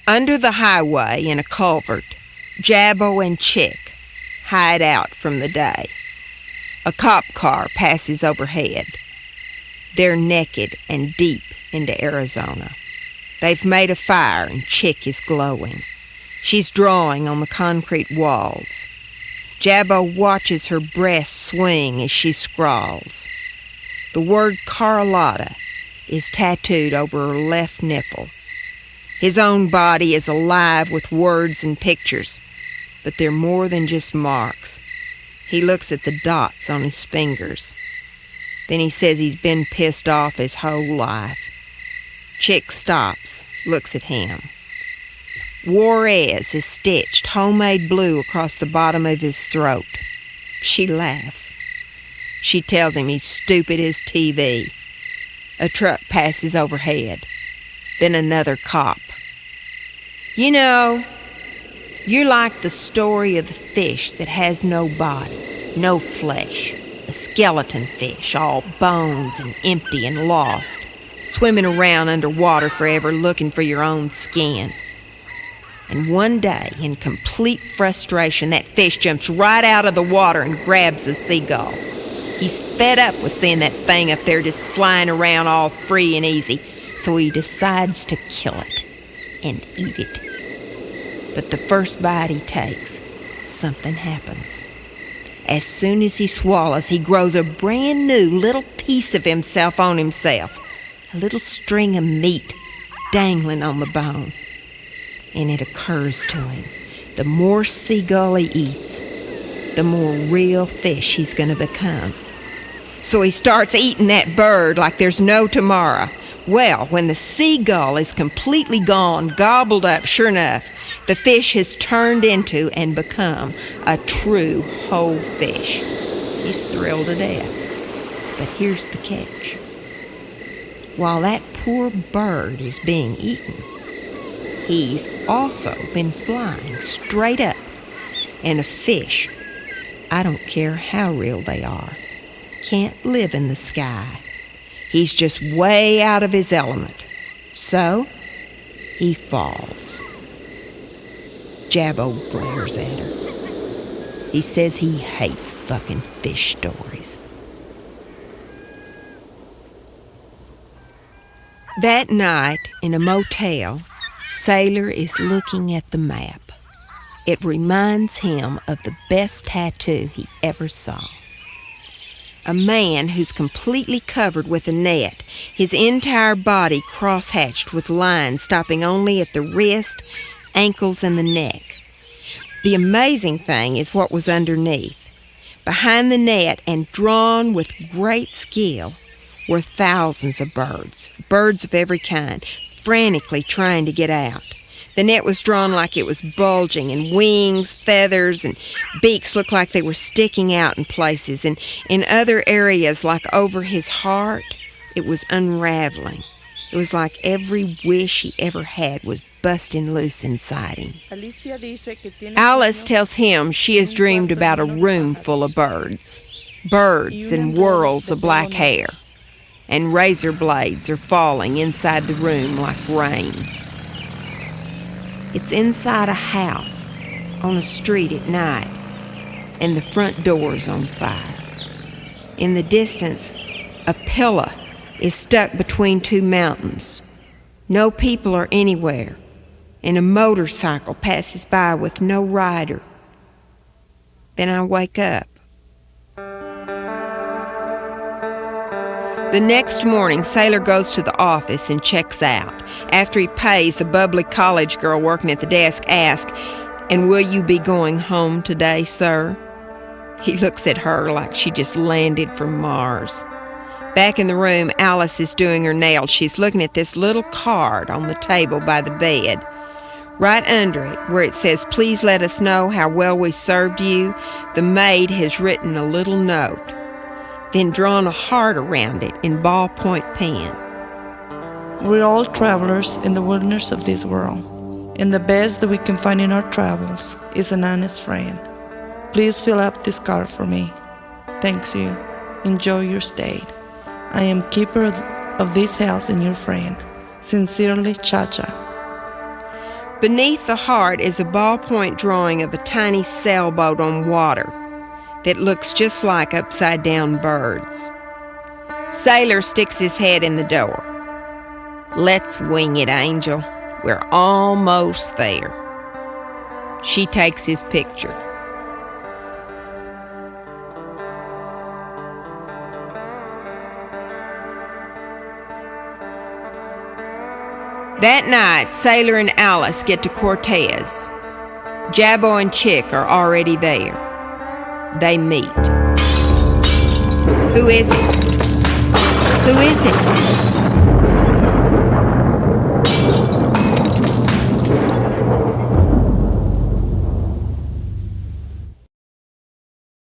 Under the highway in a culvert, Jabbo and Chick hide out from the day. A cop car passes overhead. They're naked and deep into Arizona. They've made a fire and Chick is glowing. She's drawing on the concrete walls. Jabbo watches her breasts swing as she scrawls. The word Carlotta is tattooed over her left nipple. His own body is alive with words and pictures, but they're more than just marks. He looks at the dots on his fingers. Then he says he's been pissed off his whole life. Chick stops, looks at him. Juarez is stitched homemade blue across the bottom of his throat. She laughs. She tells him he's stupid as TV. A truck passes overhead. Then another cop. You know, you're like the story of the fish that has no body, no flesh. A skeleton fish, all bones and empty and lost, swimming around underwater forever looking for your own skin. And one day, in complete frustration, that fish jumps right out of the water and grabs a seagull. He's fed up with seeing that thing up there just flying around all free and easy, so he decides to kill it and eat it. But the first bite he takes, something happens. As soon as he swallows, he grows a brand new little piece of himself on himself, a little string of meat dangling on the bone. And it occurs to him, the more seagull he eats, the more real fish he's going to become. So he starts eating that bird like there's no tomorrow. Well, when the seagull is completely gone, gobbled up, sure enough, the fish has turned into and become a true whole fish. He's thrilled to death. But here's the catch. While that poor bird is being eaten, he's also been flying straight up. And a fish, I don't care how real they are, can't live in the sky. He's just way out of his element. So, he falls. Jabbo glares at her. He says he hates fucking fish stories. That night, in a motel, Sailor is looking at the map. It reminds him of the best tattoo he ever saw. A man who's completely covered with a net, his entire body cross-hatched with lines stopping only at the wrist, ankles, and the neck. The amazing thing is what was underneath. Behind the net and drawn with great skill were thousands of birds of every kind, frantically trying to get out. The net was drawn like it was bulging, and wings, feathers, and beaks looked like they were sticking out in places, and in other areas, like over his heart, it was unraveling. It was like every wish he ever had was busting loose inside him. Alice tells him she has dreamed about a room full of birds and whirls of black hair, and razor blades are falling inside the room like rain. It's inside a house, on a street at night, and the front door's on fire. In the distance, a pillar is stuck between two mountains. No people are anywhere, and a motorcycle passes by with no rider. Then I wake up. The next morning, Sailor goes to the office and checks out. After he pays, the bubbly college girl working at the desk asks, "And will you be going home today, sir?" He looks at her like she just landed from Mars. Back in the room, Alice is doing her nails. She's looking at this little card on the table by the bed. Right under it, where it says, "Please let us know how well we served you," the maid has written a little note, then drawn a heart around it in ballpoint pen. We're all travelers in the wilderness of this world, and the best that we can find in our travels is an honest friend. Please fill up this card for me. Thanks you. Enjoy your stay. I am keeper of this house and your friend. Sincerely, Cha-Cha. Beneath the heart is a ballpoint drawing of a tiny sailboat on water that looks just like upside-down birds. Sailor sticks his head in the door. "Let's wing it, Angel. We're almost there." She takes his picture. That night, Sailor and Alice get to Cortez. Jabbo and Chick are already there. They meet. "Who is it? Who is it?"